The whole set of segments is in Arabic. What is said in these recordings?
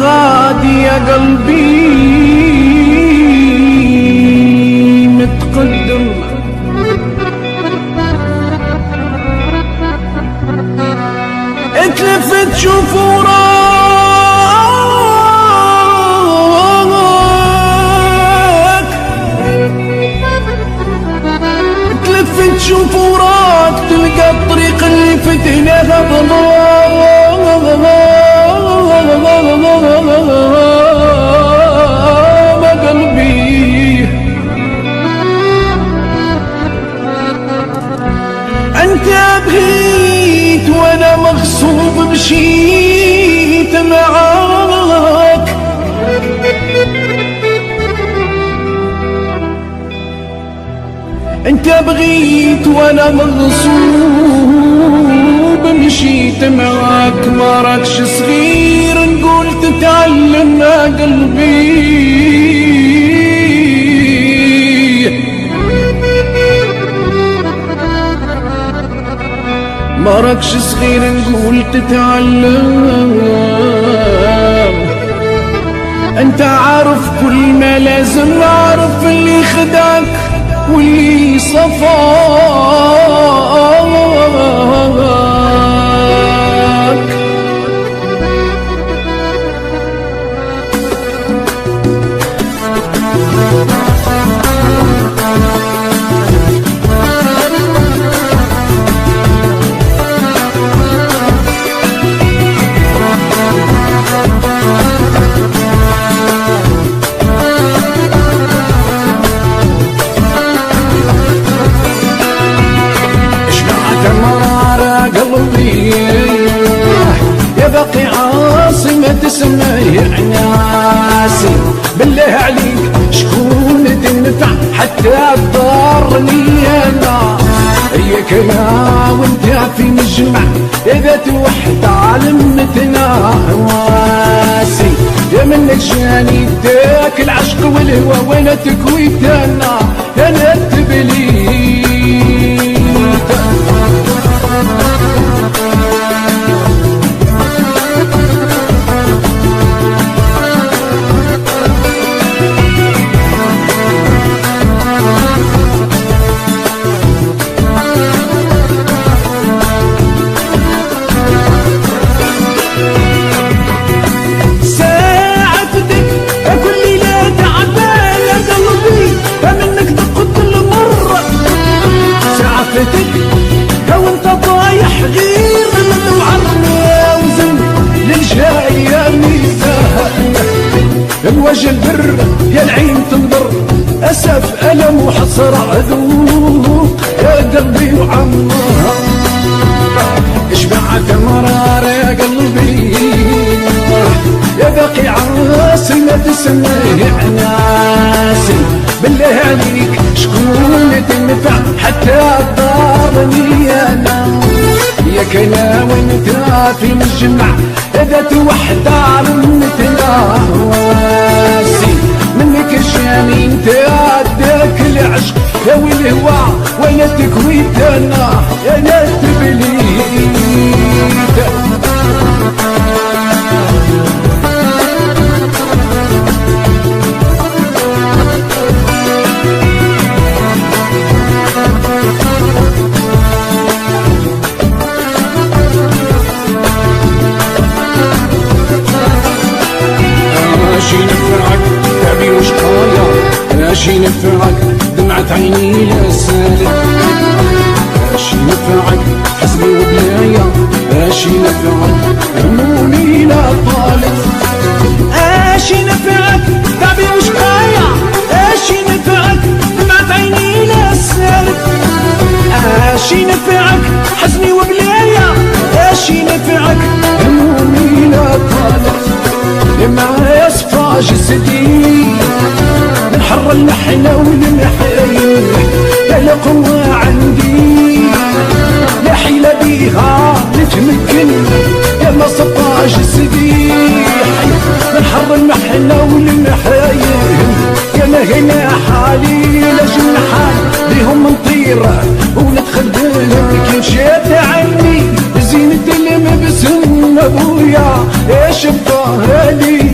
غادي يا قلبي متقدم، اتلفت شوف وراك، اتلفت شوف وراك تلقى الطريق اللي فتناها ما قلبي. انت بغيت وانا مغصوب مشيت معاك، انت بغيت وانا مغصوب مشيت معاك. ما راكش صغير نقول تتعلم يا قلبي، ما راكش صغير نقول تتعلم. انت عارف كل ما لازم، عارف اللي خدعك واللي صفاك. يا باقي عاصمة تسميه عناسي، بالله عليك شكون تنفع حتى تضرني انا؟ هيك انا وانت في مجمع اذا توحد علمتنا هواسي. يا من جاني داك العشق والهوى وانا تكويت انا تبليت. لو انت طايح غير وعرنا وزن للجاي يا ميزان، الوجه البر يا العين تنظر، اسف الم وحسره عذوق يا قلبي وعمار. اشبعت مرار يا قلبي يا باقي عاصمة تسميه عناسي، بالله عليك شكون تنفع حتى تضرني انا؟ ياك انا وانت في مجمع اذا توحد علمتنا هواسي. منك جاني انت عداك العشق يا والهوى وانا تكويت انا تبليت. ماشي نفرعك تعبي وشقايا، ماشي نفرعك دمعة عيني لا سالت، ماشي نفرعك حزني وبلايا، ماشي نفرعك همومي لا طالت. ماشي نفرعك تعبي وشقايا، ماشي نفرعك دمعة عيني لا سالت، ماشي نفرعك حزني وبلايا، ماشي نفرعك همومي لا طالت. لما يصفى جسدي من حر المحنة والمحايل، لا قوة عندي لا حيلة بيها نتمكن. لما صفى جسدي من حر المحنة والمحايل، يا هنا حالي لا جنحان بيهم نطير ونتخدم كي مشيت عني زينة المبسم ابويا ايش بطهالي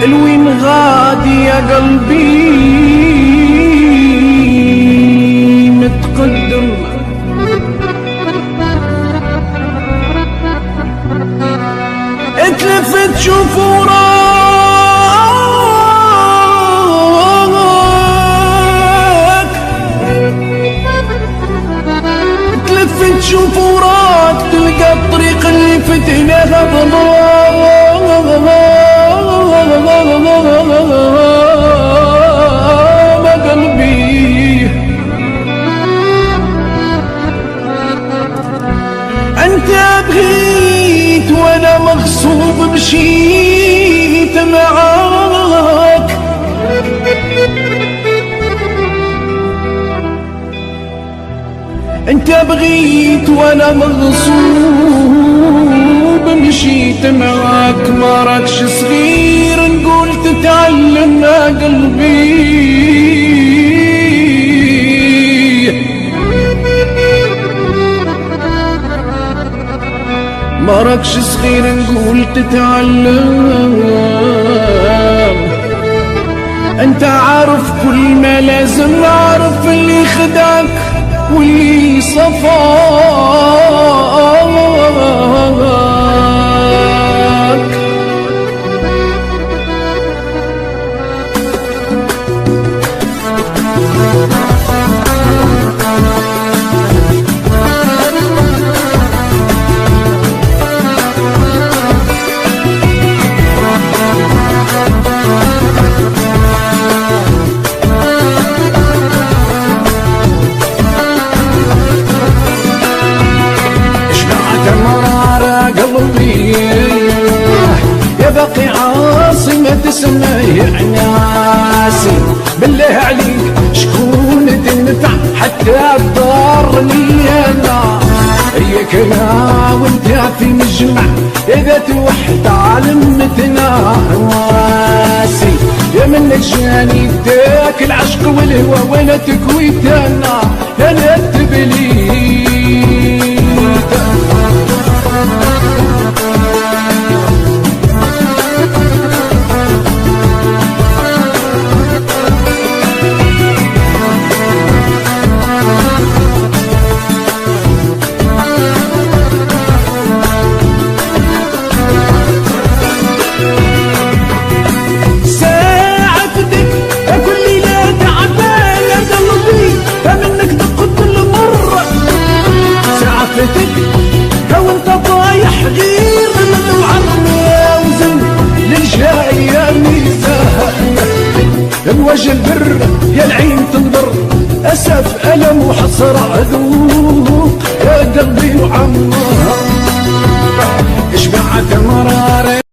الوين غادي يا قلبي متقدم، اتلفت شوف وراك، اتلفت شوف وراك تلقى الطريق اللي فتناها ما قلبي. انت بغيت وانا مغصوب مشيت معاك، انت بغيت وانا مغصوب مشيت معاك. ما راكش صغير نقول تتعلم يا قلبي، ما راكش صغير نقول تتعلم. انت عارف كل ما لازم، عارف اللي خدعك واللي صفاك. يا باقي عاصي ما تسميه عناسي، بالله عليك شكون تنفع حتى تضرني انا؟ هيك انا وانت في مجمع اذا توحد علمتنا واسي. يا منك جاني داك العشق والهوى وانا تكويت انا تبليت. لو انت طايح غير من وعرنا وزن للجاي يا ميزان. الوجه البر يا العين تنظر، اسف الم وحسره ذوق يا قلبي وعمرها. اشبعت مرار